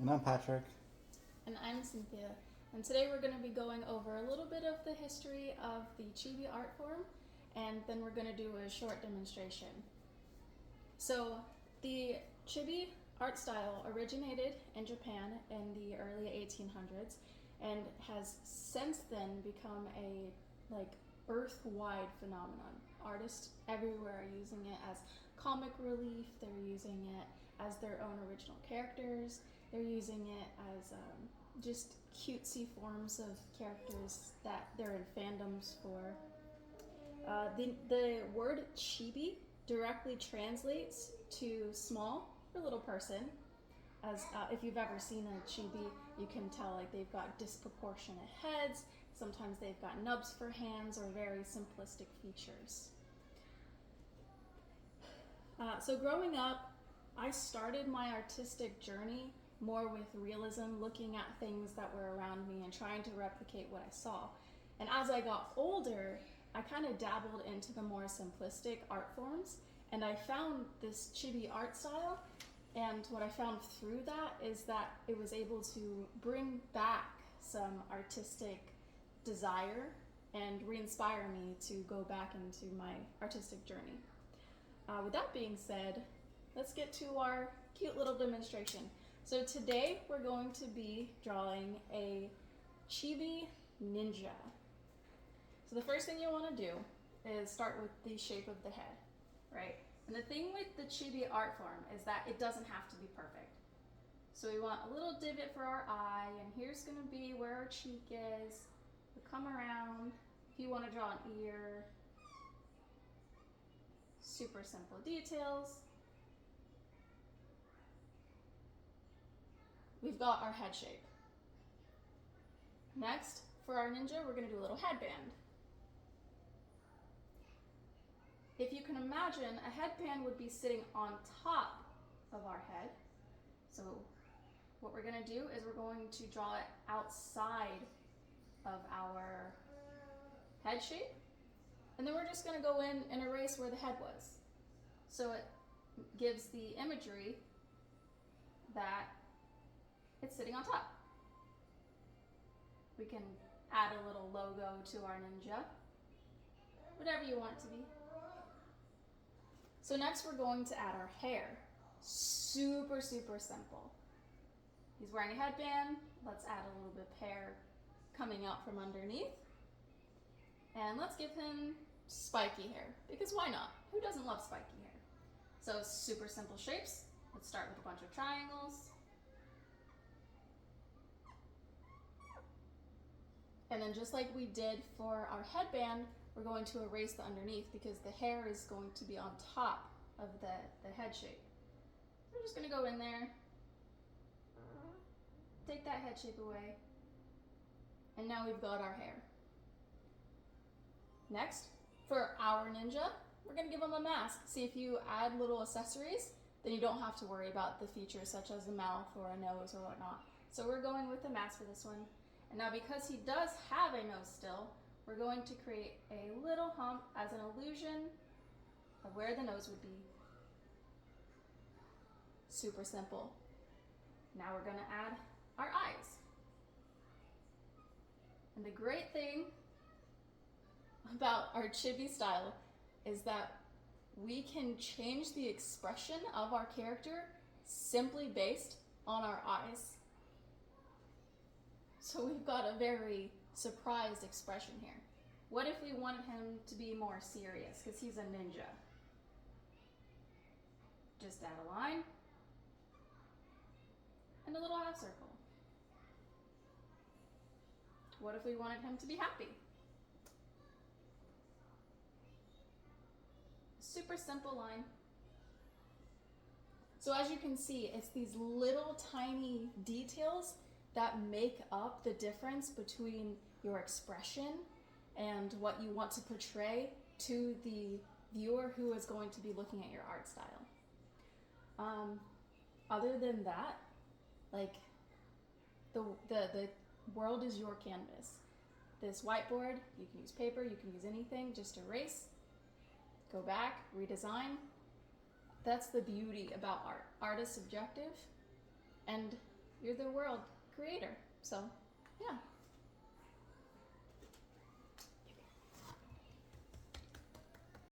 And I'm Patrick. And I'm Cynthia. And today we're going to be going over a little bit of the history of the Chibi art form, and then we're going to do a short demonstration. So, the Chibi art style originated in Japan in the early 1800s and has since then become a earth-wide phenomenon. Artists everywhere are using it as comic relief, they're using it as their own original characters, they're using it as just cutesy forms of characters that they're in fandoms for. The word chibi directly translates to small or little person. As if you've ever seen a chibi, you can tell like they've got disproportionate heads. Sometimes they've got nubs for hands or very simplistic features. So growing up, I started my artistic journey more with realism, looking at things that were around me and trying to replicate what I saw. And as I got older, I kind of dabbled into the more simplistic art forms, and I found this chibi art style. And what I found through that is that it was able to bring back some artistic desire and re-inspire me to go back into my artistic journey. With that being said, let's get to our cute little demonstration. So today we're going to be drawing a chibi ninja. So the first thing you want to do is start with the shape of the head, right? And the thing with the chibi art form is that it doesn't have to be perfect. So we want a little divot for our eye, and here's going to be where our cheek is. We come around. If you want to draw an ear, super simple details. We've got our head shape. Next, for our ninja, we're going to do a little headband. If you can imagine, a headband would be sitting on top of our head. So what we're going to do is we're going to draw it outside of our head shape. And then we're just going to go in and erase where the head was. So it gives the imagery that it's sitting on top. We can add a little logo to our ninja, whatever you want it to be. So next we're going to add our hair. Super, super simple. He's wearing a headband. Let's add a little bit of hair coming out from underneath. And let's give him spiky hair, because why not? Who doesn't love spiky hair? So super simple shapes. Let's start with a bunch of triangles. And then just like we did for our headband, we're going to erase the underneath because the hair is going to be on top of the head shape. We're just going to go in there, take that head shape away, and now we've got our hair. Next, for our ninja, we're going to give him a mask. See, if you add little accessories, then you don't have to worry about the features such as a mouth or a nose or whatnot. So we're going with the mask for this one. And now because he does have a nose still, we're going to create a little hump as an illusion of where the nose would be. Super simple. Now we're going to add our eyes. And the great thing about our chibi style is that we can change the expression of our character simply based on our eyes. So we've got a very surprised expression here. What if we wanted him to be more serious because he's a ninja? Just add a line and a little half circle. What if we wanted him to be happy? Super simple line. So as you can see, it's these little tiny details that make up the difference between your expression and what you want to portray to the viewer who is going to be looking at your art style. Other than that, like the world is your canvas. This whiteboard, you can use paper, you can use anything, just erase, go back, redesign. That's the beauty about art. Art is subjective, and You're the world creator. So